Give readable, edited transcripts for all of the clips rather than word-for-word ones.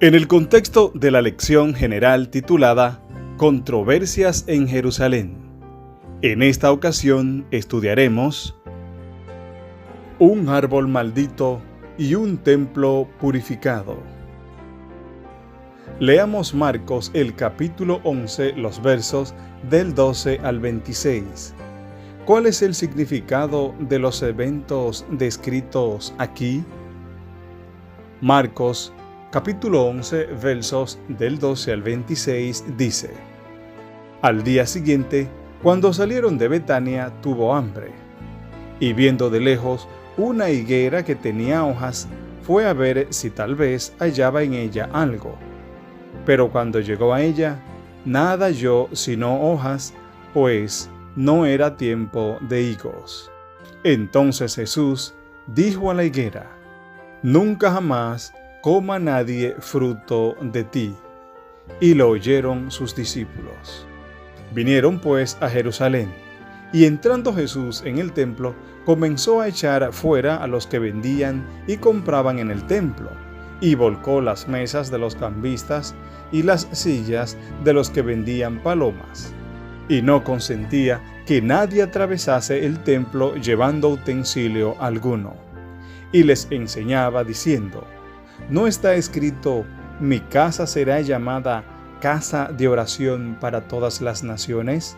En el contexto de la lección general titulada Controversias en Jerusalén, en esta ocasión estudiaremos un árbol maldito y un templo purificado. Leamos Marcos el capítulo 11, los versos del 12 al 26. ¿Cuál es el significado de los eventos descritos aquí? Marcos capítulo 11, versos del 12 al 26 dice: Al día siguiente, cuando salieron de Betania, tuvo hambre, y viendo de lejos una higuera que tenía hojas, fue a ver si tal vez hallaba en ella algo. Pero cuando llegó a ella, nada halló sino hojas, pues no era tiempo de higos. Entonces Jesús dijo a la higuera: Nunca jamás coma nadie fruto de ti. Y lo oyeron sus discípulos. Vinieron pues a Jerusalén, y entrando Jesús en el templo, comenzó a echar fuera a los que vendían y compraban en el templo, y volcó las mesas de los cambistas y las sillas de los que vendían palomas. Y no consentía que nadie atravesase el templo llevando utensilio alguno. Y les enseñaba diciendo: ¿No está escrito, mi casa será llamada casa de oración para todas las naciones?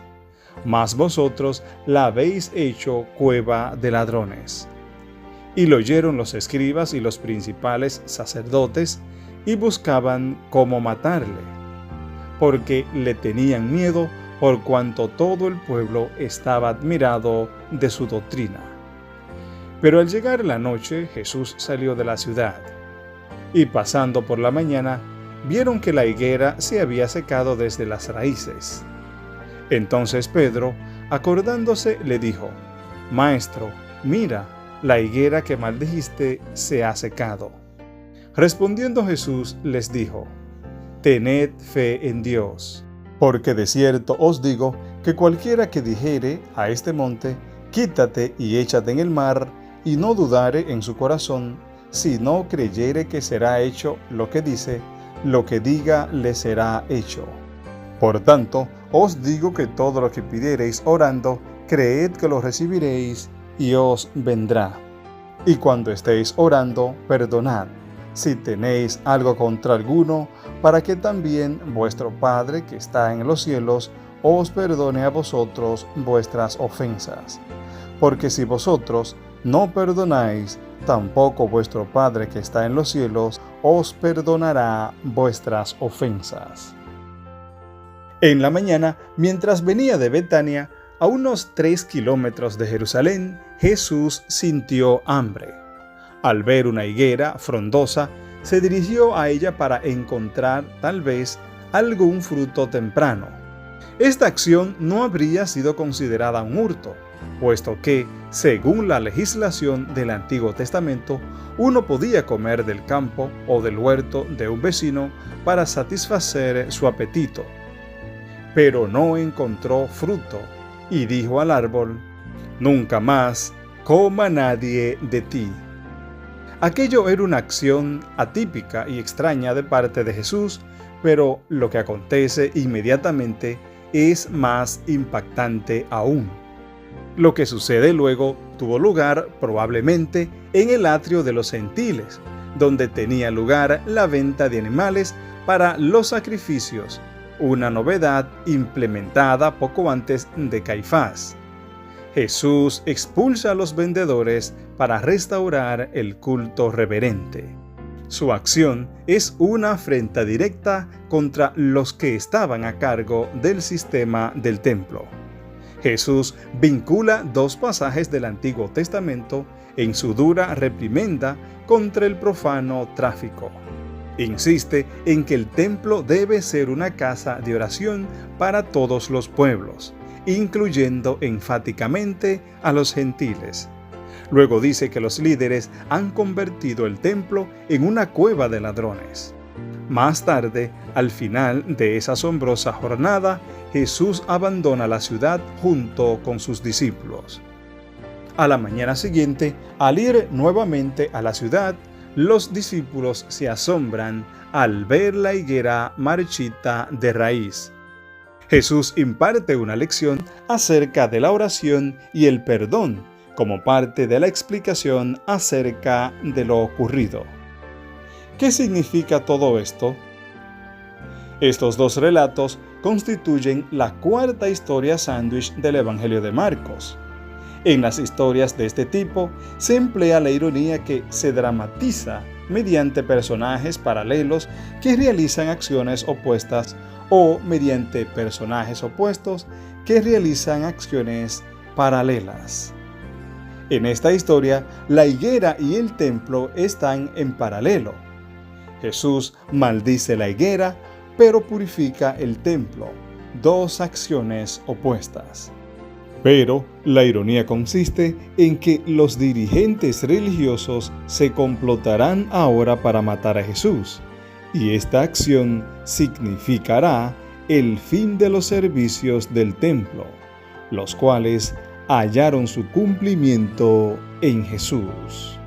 Mas vosotros la habéis hecho cueva de ladrones. Y lo oyeron los escribas y los principales sacerdotes, y buscaban cómo matarle, porque le tenían miedo, por cuanto todo el pueblo estaba admirado de su doctrina. Pero al llegar la noche, Jesús salió de la ciudad. Y pasando por la mañana, vieron que la higuera se había secado desde las raíces. Entonces Pedro, acordándose, le dijo: Maestro, mira, la higuera que maldijiste se ha secado. Respondiendo Jesús les dijo: Tened fe en Dios, porque de cierto os digo que cualquiera que dijere a este monte: Quítate y échate en el mar, y no dudare en su corazón, si no creyere que será hecho lo que dice, lo que diga le será hecho. Por tanto, os digo que todo lo que pidiereis orando, creed que lo recibiréis, y os vendrá. Y cuando estéis orando, perdonad, si tenéis algo contra alguno, para que también vuestro Padre que está en los cielos os perdone a vosotros vuestras ofensas. Porque si vosotros no perdonáis, tampoco vuestro Padre que está en los cielos os perdonará vuestras ofensas. En la mañana, mientras venía de Betania, a unos 3 kilómetros de Jerusalén, Jesús sintió hambre. Al ver una higuera frondosa, se dirigió a ella para encontrar, tal vez, algún fruto temprano. Esta acción no habría sido considerada un hurto, puesto que, según la legislación del Antiguo Testamento, uno podía comer del campo o del huerto de un vecino para satisfacer su apetito. Pero no encontró fruto, y dijo al árbol: Nunca más coma nadie de ti. Aquello era una acción atípica y extraña de parte de Jesús, pero lo que acontece inmediatamente es más impactante aún. Lo que sucede luego tuvo lugar probablemente en el atrio de los gentiles, donde tenía lugar la venta de animales para los sacrificios, una novedad implementada poco antes de Caifás. Jesús expulsa a los vendedores para restaurar el culto reverente. Su acción es una afrenta directa contra los que estaban a cargo del sistema del templo. Jesús vincula dos pasajes del Antiguo Testamento en su dura reprimenda contra el profano tráfico. Insiste en que el templo debe ser una casa de oración para todos los pueblos, incluyendo enfáticamente a los gentiles. Luego dice que los líderes han convertido el templo en una cueva de ladrones. Más tarde, al final de esa asombrosa jornada, Jesús abandona la ciudad junto con sus discípulos. A la mañana siguiente, al ir nuevamente a la ciudad, los discípulos se asombran al ver la higuera marchita de raíz. Jesús imparte una lección acerca de la oración y el perdón como parte de la explicación acerca de lo ocurrido. ¿Qué significa todo esto? Estos dos relatos constituyen la cuarta historia sándwich del Evangelio de Marcos. En las historias de este tipo se emplea la ironía que se dramatiza mediante personajes paralelos que realizan acciones opuestas o mediante personajes opuestos que realizan acciones paralelas. En esta historia, la higuera y el templo están en paralelo. Jesús maldice la higuera, pero purifica el templo, dos acciones opuestas. Pero la ironía consiste en que los dirigentes religiosos se complotarán ahora para matar a Jesús, y esta acción significará el fin de los servicios del templo, los cuales hallaron su cumplimiento en Jesús.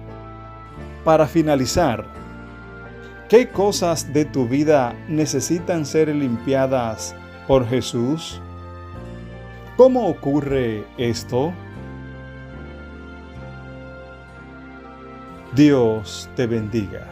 Para finalizar, ¿qué cosas de tu vida necesitan ser limpiadas por Jesús? ¿Cómo ocurre esto? Dios te bendiga.